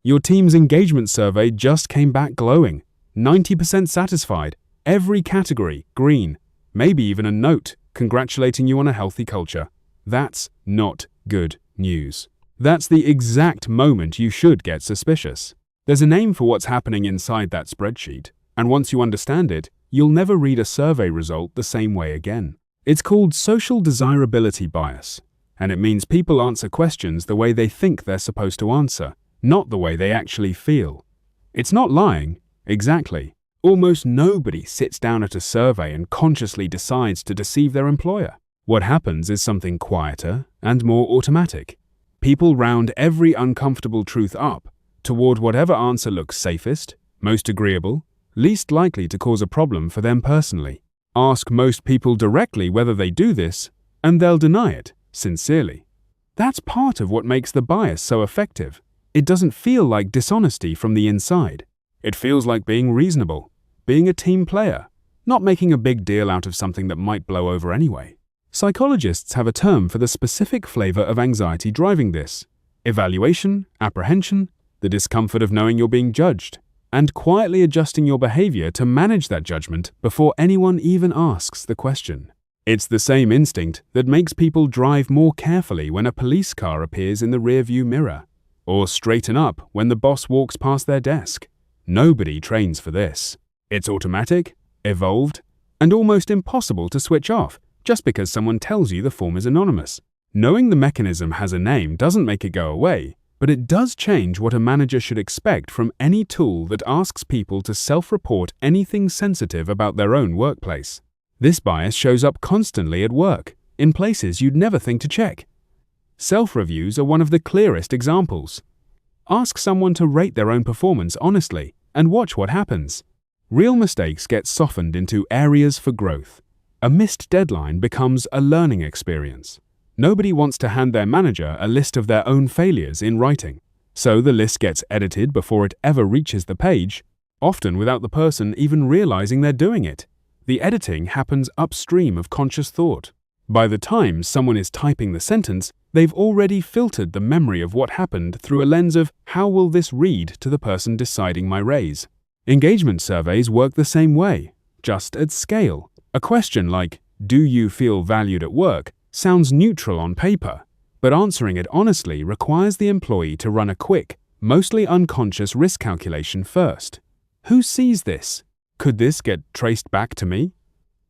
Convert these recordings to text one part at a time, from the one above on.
Your team's engagement survey just came back glowing, 90% satisfied, every category green, maybe even a note congratulating you on a healthy culture. That's not good news. That's the exact moment you should get suspicious. There's a name for what's happening inside that spreadsheet, and once you understand it, you'll never read a survey result the same way again. It's called social desirability bias, and it means people answer questions the way they think they're supposed to answer, not the way they actually feel. It's not lying, exactly. Almost nobody sits down at a survey and consciously decides to deceive their employer. What happens is something quieter and more automatic. People round every uncomfortable truth up toward whatever answer looks safest, most agreeable, least likely to cause a problem for them personally. Ask most people directly whether they do this, and they'll deny it, sincerely. That's part of what makes the bias so effective. It doesn't feel like dishonesty from the inside. It feels like being reasonable, being a team player, not making a big deal out of something that might blow over anyway. Psychologists have a term for the specific flavor of anxiety driving this: evaluation, apprehension, the discomfort of knowing you're being judged, and quietly adjusting your behavior to manage that judgment before anyone even asks the question. It's the same instinct that makes people drive more carefully when a police car appears in the rearview mirror, or straighten up when the boss walks past their desk. Nobody trains for this. It's automatic, evolved, and almost impossible to switch off just because someone tells you the form is anonymous. Knowing the mechanism has a name doesn't make it go away, but it does change what a manager should expect from any tool that asks people to self-report anything sensitive about their own workplace. This bias shows up constantly at work, in places you'd never think to check. Self-reviews are one of the clearest examples. Ask someone to rate their own performance honestly and watch what happens. Real mistakes get softened into areas for growth. A missed deadline becomes a learning experience. Nobody wants to hand their manager a list of their own failures in writing, so the list gets edited before it ever reaches the page, often without the person even realizing they're doing it. The editing happens upstream of conscious thought. By the time someone is typing the sentence, they've already filtered the memory of what happened through a lens of how will this read to the person deciding my raise. Engagement surveys work the same way, just at scale. A question like, "Do you feel valued at work?" sounds neutral on paper, but answering it honestly requires the employee to run a quick, mostly unconscious risk calculation first. Who sees this? Could this get traced back to me?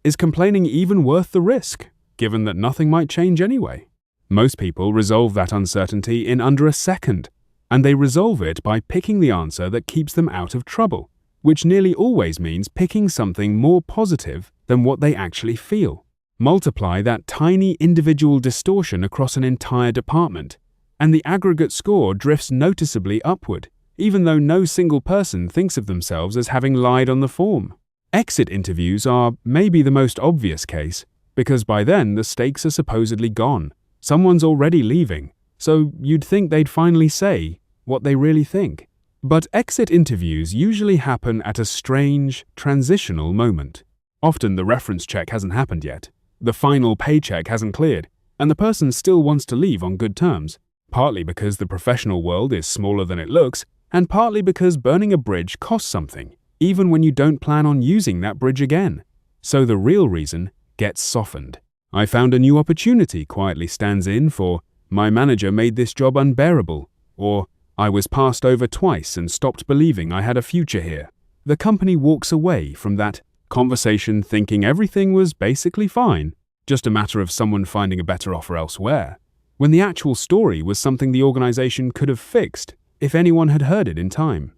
Is complaining even worth the risk, given that nothing might change anyway? Most people resolve that uncertainty in under a second, and they resolve it by picking the answer that keeps them out of trouble, which nearly always means picking something more positive than what they actually feel. Multiply that tiny individual distortion across an entire department, and the aggregate score drifts noticeably upward, even though no single person thinks of themselves as having lied on the form. Exit interviews are maybe the most obvious case, because by then the stakes are supposedly gone. Someone's already leaving, so you'd think they'd finally say what they really think. But exit interviews usually happen at a strange, transitional moment. Often the reference check hasn't happened yet. The final paycheck hasn't cleared, and the person still wants to leave on good terms, partly because the professional world is smaller than it looks, and partly because burning a bridge costs something, even when you don't plan on using that bridge again. So the real reason gets softened. "I found a new opportunity" quietly stands in for "my manager made this job unbearable," or "I was passed over twice and stopped believing I had a future here." The company walks away from that conversation thinking everything was basically fine, just a matter of someone finding a better offer elsewhere, when the actual story was something the organization could have fixed if anyone had heard it in time.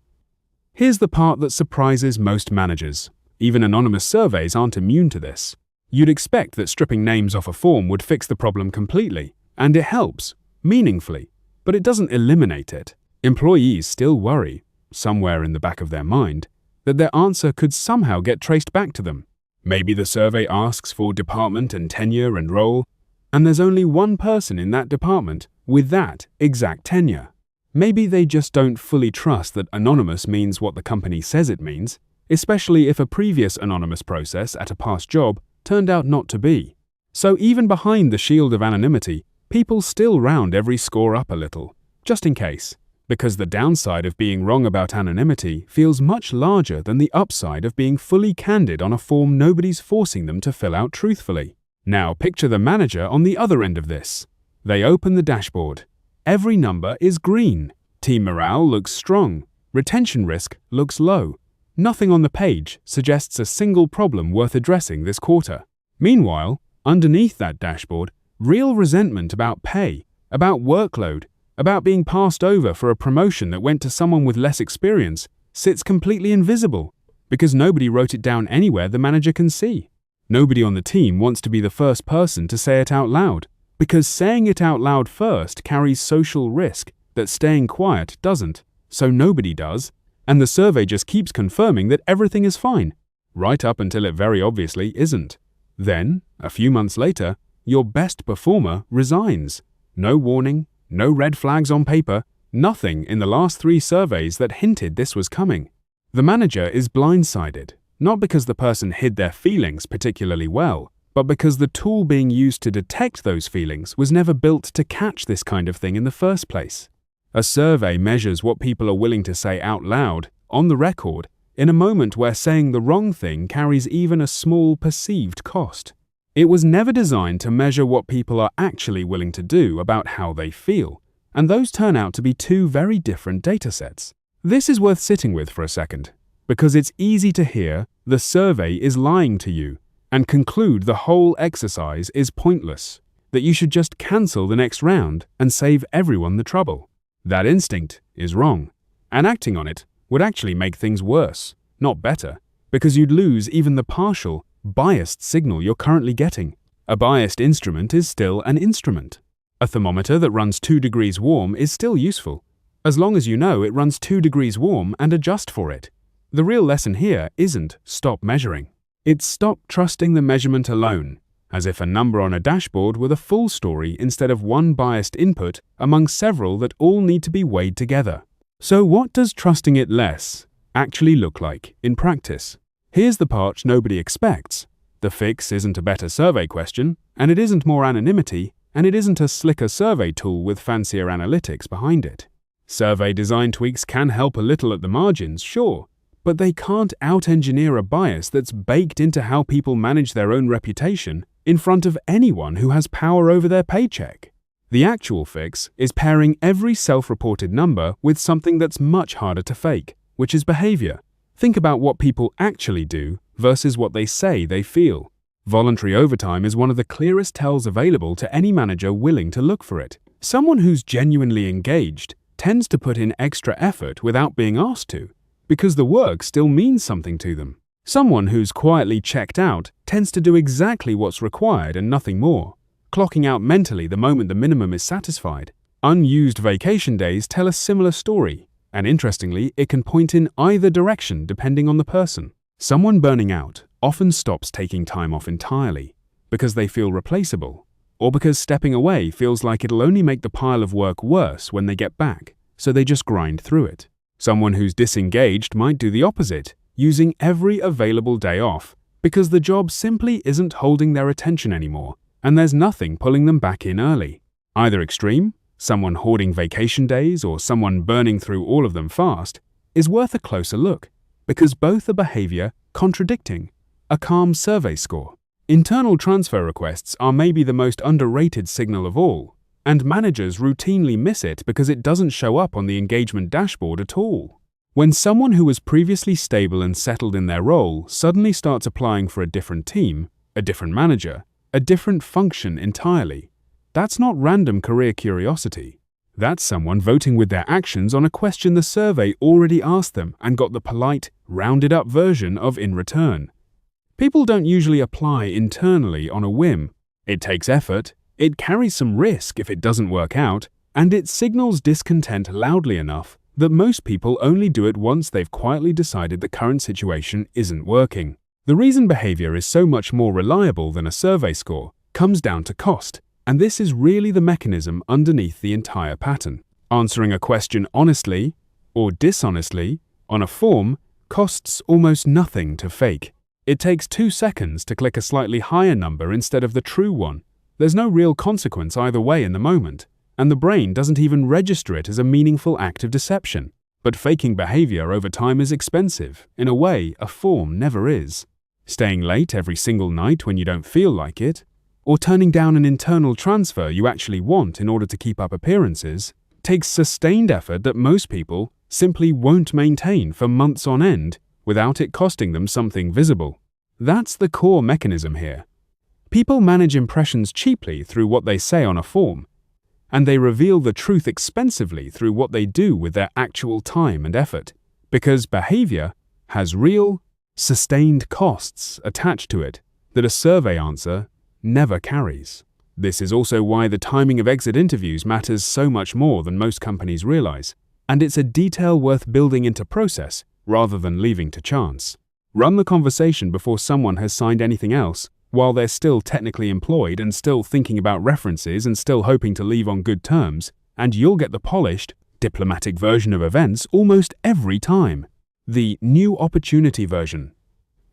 Here's the part that surprises most managers. Even anonymous surveys aren't immune to this. You'd expect that stripping names off a form would fix the problem completely, and it helps, meaningfully, but it doesn't eliminate it. Employees still worry, somewhere in the back of their mind, that their answer could somehow get traced back to them. Maybe the survey asks for department and tenure and role, and there's only one person in that department with that exact tenure. Maybe they just don't fully trust that anonymous means what the company says it means, especially if a previous anonymous process at a past job turned out not to be. So even behind the shield of anonymity, people still round every score up a little, just in case. because the downside of being wrong about anonymity feels much larger than the upside of being fully candid on a form nobody's forcing them to fill out truthfully. Now picture the manager on the other end of this. They open the dashboard. Every number is green. Team morale looks strong. Retention risk looks low. Nothing on the page suggests a single problem worth addressing this quarter. Meanwhile, underneath that dashboard, real resentment about pay, about workload, about being passed over for a promotion that went to someone with less experience sits completely invisible because nobody wrote it down anywhere the manager can see. Nobody on the team wants to be the first person to say it out loud because saying it out loud first carries social risk that staying quiet doesn't, so nobody does, and the survey just keeps confirming that everything is fine, right up until it very obviously isn't. Then, a few months later, your best performer resigns. No warning, no red flags on paper, nothing in the last 3 surveys that hinted this was coming. The manager is blindsided, not because the person hid their feelings particularly well, but because the tool being used to detect those feelings was never built to catch this kind of thing in the first place. A survey measures what people are willing to say out loud, on the record, in a moment where saying the wrong thing carries even a small perceived cost. It was never designed to measure what people are actually willing to do about how they feel, and those turn out to be 2 very different datasets. This is worth sitting with for a second, because it's easy to hear the survey is lying to you and conclude the whole exercise is pointless, that you should just cancel the next round and save everyone the trouble. That instinct is wrong, and acting on it would actually make things worse, not better, because you'd lose even the partial, biased signal you're currently getting. A biased instrument is still an instrument. A thermometer that runs 2 degrees warm is still useful, as long as you know it runs 2 degrees warm and adjust for it. The real lesson here isn't stop measuring. It's stop trusting the measurement alone, as if a number on a dashboard were the full story instead of one biased input among several that all need to be weighed together. So what does trusting it less actually look like in practice? Here's the part nobody expects. The fix isn't a better survey question, and it isn't more anonymity, and it isn't a slicker survey tool with fancier analytics behind it. Survey design tweaks can help a little at the margins, sure, but they can't out-engineer a bias that's baked into how people manage their own reputation in front of anyone who has power over their paycheck. The actual fix is pairing every self-reported number with something that's much harder to fake, which is behavior. Think about what people actually do versus what they say they feel. Voluntary overtime is one of the clearest tells available to any manager willing to look for it. Someone who's genuinely engaged tends to put in extra effort without being asked to, because the work still means something to them. Someone who's quietly checked out tends to do exactly what's required and nothing more, clocking out mentally the moment the minimum is satisfied. Unused vacation days tell a similar story, and interestingly, it can point in either direction depending on the person. Someone burning out often stops taking time off entirely because they feel replaceable, or because stepping away feels like it'll only make the pile of work worse when they get back, so they just grind through it. Someone who's disengaged might do the opposite, using every available day off because the job simply isn't holding their attention anymore, and there's nothing pulling them back in early. Either extreme, someone hoarding vacation days or someone burning through all of them fast, is worth a closer look, because both are behavior contradicting a calm survey score. Internal transfer requests are maybe the most underrated signal of all, and managers routinely miss it because it doesn't show up on the engagement dashboard at all. When someone who was previously stable and settled in their role suddenly starts applying for a different team, a different manager, a different function entirely, that's not random career curiosity. That's someone voting with their actions on a question the survey already asked them and got the polite, rounded-up version of in return. People don't usually apply internally on a whim. It takes effort, it carries some risk if it doesn't work out, and it signals discontent loudly enough that most people only do it once they've quietly decided the current situation isn't working. The reason behavior is so much more reliable than a survey score comes down to cost, and this is really the mechanism underneath the entire pattern. Answering a question honestly, or dishonestly, on a form costs almost nothing to fake. It takes 2 seconds to click a slightly higher number instead of the true one. There's no real consequence either way in the moment, and the brain doesn't even register it as a meaningful act of deception. But faking behavior over time is expensive. In a way, a form never is. Staying late every single night when you don't feel like it, or turning down an internal transfer you actually want in order to keep up appearances, takes sustained effort that most people simply won't maintain for months on end without it costing them something visible. That's the core mechanism here. People manage impressions cheaply through what they say on a form, and they reveal the truth expensively through what they do with their actual time and effort, because behavior has real, sustained costs attached to it that a survey answer never carries. This is also why the timing of exit interviews matters so much more than most companies realize, and it's a detail worth building into process rather than leaving to chance. Run the conversation before someone has signed anything else, while they're still technically employed and still thinking about references and still hoping to leave on good terms, and you'll get the polished, diplomatic version of events almost every time. The new opportunity version.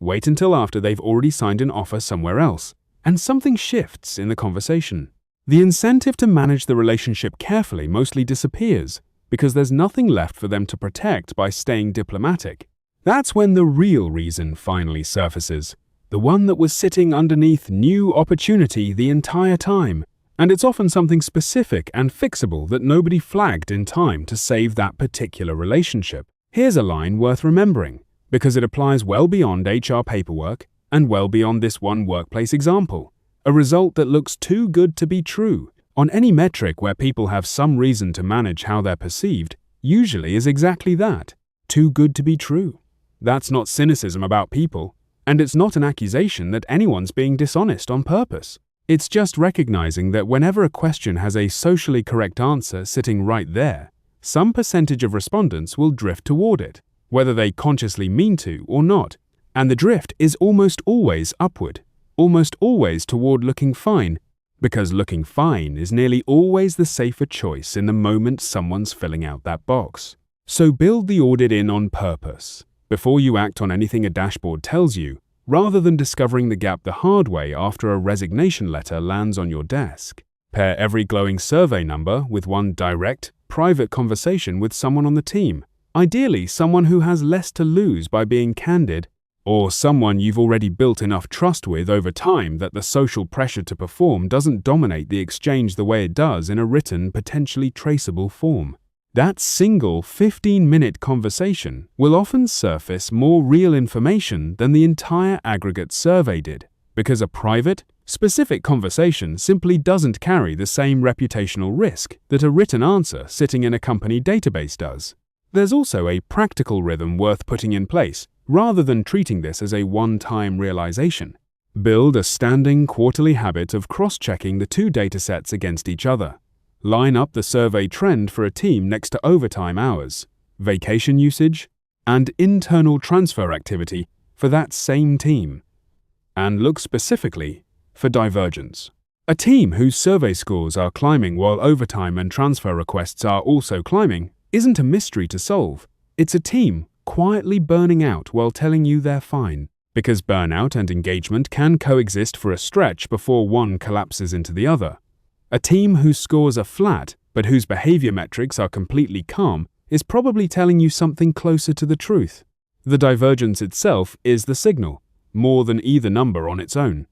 Wait until after they've already signed an offer somewhere else, and something shifts in the conversation. The incentive to manage the relationship carefully mostly disappears because there's nothing left for them to protect by staying diplomatic. That's when the real reason finally surfaces, the one that was sitting underneath new opportunity the entire time, and it's often something specific and fixable that nobody flagged in time to save that particular relationship. Here's a line worth remembering, because it applies well beyond HR paperwork and well beyond this one workplace example. A result that looks too good to be true on any metric where people have some reason to manage how they're perceived usually is exactly that, too good to be true. That's not cynicism about people, and it's not an accusation that anyone's being dishonest on purpose. It's just recognizing that whenever a question has a socially correct answer sitting right there, some percentage of respondents will drift toward it, whether they consciously mean to or not, and the drift is almost always upward, almost always toward looking fine, because looking fine is nearly always the safer choice in the moment someone's filling out that box. So build the audit in on purpose, before you act on anything a dashboard tells you, rather than discovering the gap the hard way after a resignation letter lands on your desk. Pair every glowing survey number with one direct, private conversation with someone on the team, ideally someone who has less to lose by being candid, or someone you've already built enough trust with over time that the social pressure to perform doesn't dominate the exchange the way it does in a written, potentially traceable form. That single 15-minute conversation will often surface more real information than the entire aggregate survey did, because a private, specific conversation simply doesn't carry the same reputational risk that a written answer sitting in a company database does. There's also a practical rhythm worth putting in place, rather than treating this as a one-time realization. Build a standing quarterly habit of cross-checking the two datasets against each other. Line up the survey trend for a team next to overtime hours, vacation usage, and internal transfer activity for that same team. And look specifically for divergence. A team whose survey scores are climbing while overtime and transfer requests are also climbing isn't a mystery to solve. It's a team quietly burning out while telling you they're fine, because burnout and engagement can coexist for a stretch before one collapses into the other. A team whose scores are flat, but whose behavior metrics are completely calm, is probably telling you something closer to the truth. The divergence itself is the signal, more than either number on its own.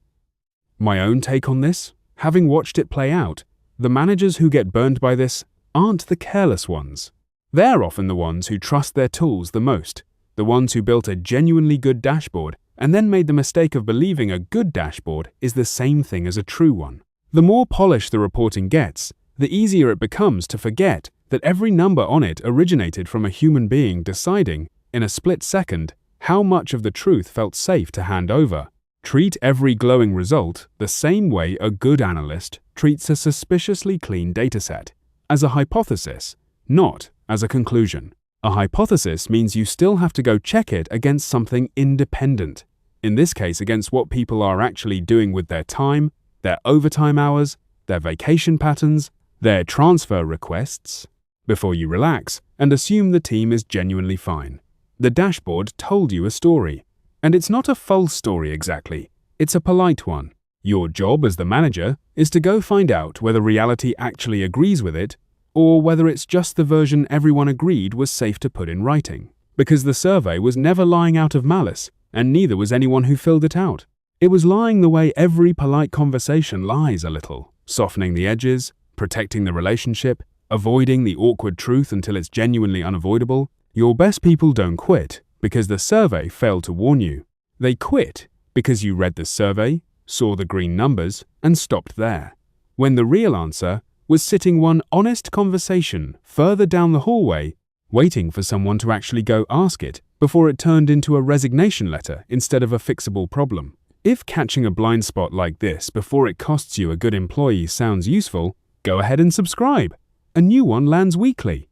My own take on this? Having watched it play out, the managers who get burned by this aren't the careless ones. They're often the ones who trust their tools the most, the ones who built a genuinely good dashboard and then made the mistake of believing a good dashboard is the same thing as a true one. The more polished the reporting gets, the easier it becomes to forget that every number on it originated from a human being deciding, in a split second, how much of the truth felt safe to hand over. Treat every glowing result the same way a good analyst treats a suspiciously clean dataset, as a hypothesis, not as a conclusion. A hypothesis means you still have to go check it against something independent, in this case against what people are actually doing with their time, their overtime hours, their vacation patterns, their transfer requests, before you relax and assume the team is genuinely fine. The dashboard told you a story, and it's not a false story exactly, it's a polite one. Your job as the manager is to go find out whether reality actually agrees with it, or whether it's just the version everyone agreed was safe to put in writing. Because the survey was never lying out of malice, and neither was anyone who filled it out. It was lying the way every polite conversation lies a little, softening the edges, protecting the relationship, avoiding the awkward truth until it's genuinely unavoidable. Your best people don't quit because the survey failed to warn you. They quit because you read the survey, saw the green numbers, and stopped there. When the real answer was sitting one honest conversation further down the hallway, waiting for someone to actually go ask it before it turned into a resignation letter instead of a fixable problem. If catching a blind spot like this before it costs you a good employee sounds useful, go ahead and subscribe. A new one lands weekly.